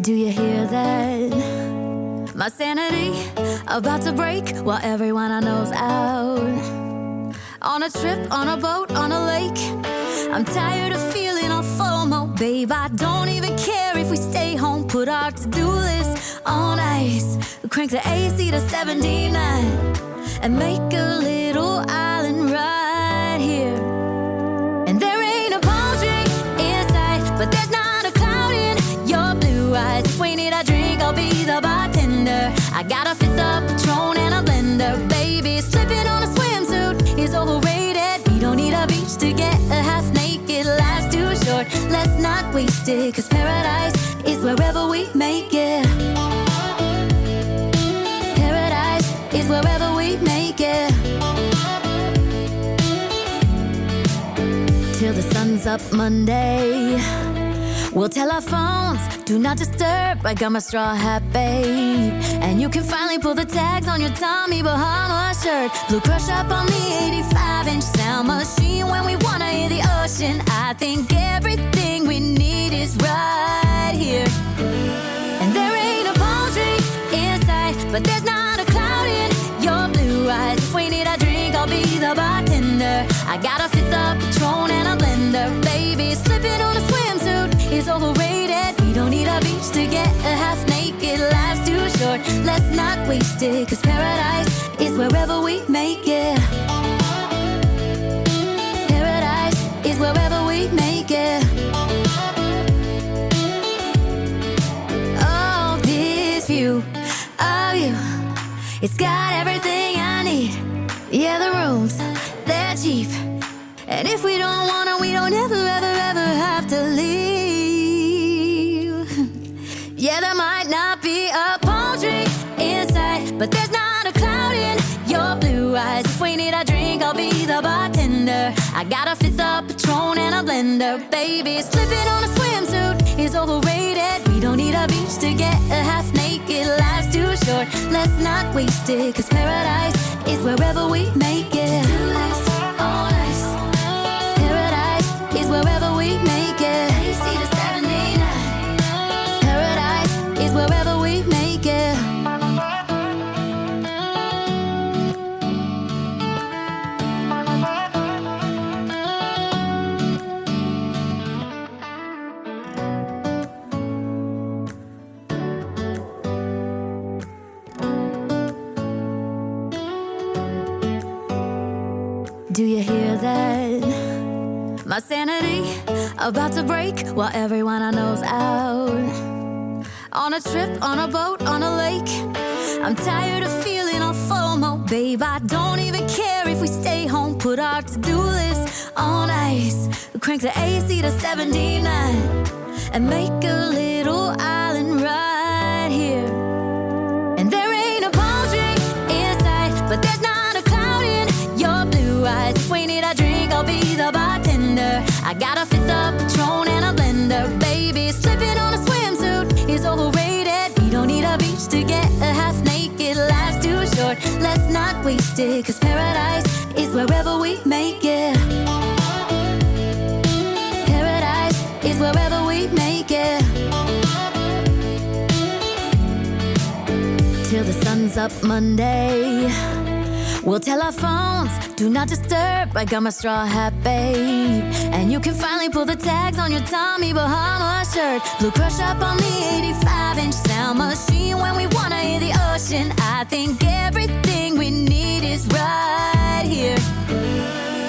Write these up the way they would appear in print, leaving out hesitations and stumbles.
Do you hear that? My sanity about to break while everyone I know's out. On a trip, on a boat, on a lake. I'm tired of feeling all FOMO, babe. I don't even care if we stay home. Put our to-do list on ice. Crank the AC to 79 and make a little island right here. And there ain't a palm tree in sight, but there's not a cloud in your blue eyes. If we need a drink, I'll be the bartender. I got a fifth of Patron and a blender, baby. Slipping on a swimsuit is overrated. We don't need a beach to get a half naked. Life's too short, let's not waste it, 'cause paradise is wherever we make it. Paradise is wherever we make it. Till the sun's up Monday, we'll tell our phones, do not disturb. I got my straw hat, babe. And you can finally pull the tags on your Tommy Bahama shirt. Blue crush up on the 85-inch sound machine. When we wanna hear the ocean, I think everything we need is right here. And there ain't a palm tree in sight, but there's not a cloud in your blue eyes. If we need a drink, I'll be the bartender. I got a fifth of Patron and a blender, baby. Slipping on a swimsuit is overrated. We don't need a beach to get a half naked. Life's too short, let's not waste it, 'cause paradise is wherever we make it. Paradise is wherever we make it. Oh, this view of you, it's got everything I need. Yeah, the rooms, they're cheap. And if we don't wanna, we don't ever, ever, ever have to leave. Yeah, there might not be a palm tree in sight, but there's not a cloud in your blue eyes. If we need a drink, I'll be the bartender. I got a fifth of Patron and a blender, baby. Slipping on a swimsuit is overrated. We don't need a beach to get a half naked. Life's too short, let's not waste it, 'cause paradise is wherever we make it. On ice. Paradise is wherever we make it. AC to 79. Paradise is wherever we make it. Do you hear that? My sanity about to break while everyone I know's out. On a trip, on a boat, on a lake. I'm tired of feeling all FOMO, babe. I don't even care if we stay home. Put our to-do list on ice. Crank the AC to 79 and make a little island right here. And there ain't a palm tree in sight, but there's not a cloud in your blue eyes. If we need a drink, I'll be the bartender. I got a fifth of Patron and a blender, baby. Slipping on a swimsuit is overrated. We don't need a beach to get a half naked. Life's too short, let's not waste it, 'cause paradise is wherever we make it. Paradise is wherever we make it. Till the sun's up Monday, we'll tell our phones, do not disturb. I got my straw hat, babe. And you can finally pull the tags on your Tommy Bahama shirt. Blue crush up on the 85-inch sound machine. When we wanna hear the ocean, I think everything we need is right here.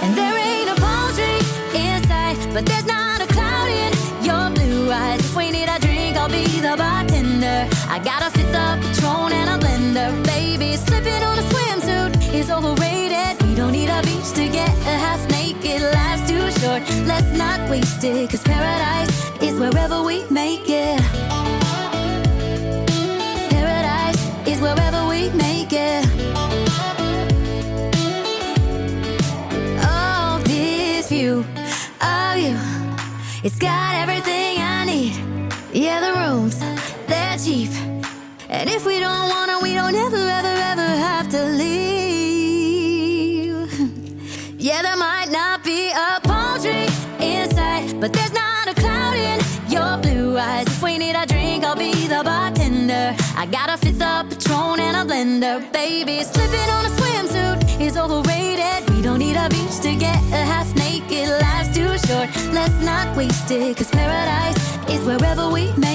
And there ain't a palm tree in sight, but there's not a cloud in your blue eyes. If we need a drink, I'll be the bartender. I got a fifth of Patron and a blender, baby. Slipping on a swimsuit is overrated. We don't need a beach to get a half naked. Life's too short, let's not waste it, 'cause paradise is wherever we make it. Paradise is wherever we make it. Oh, this view of you, it's got everything I need. Yeah, the rooms, they're cheap. And if we don't wanna, we don't ever, ever, ever have to leave. Yeah, there might not be a palm tree in sight, but there's not a cloud in your blue eyes. If we need a drink, I'll be the bartender. I got a fifth of Patron and a blender. Baby, slipping on a swimsuit is overrated. We don't need a beach to get a half-naked. Life's too short, let's not waste it. 'Cause paradise is wherever we met.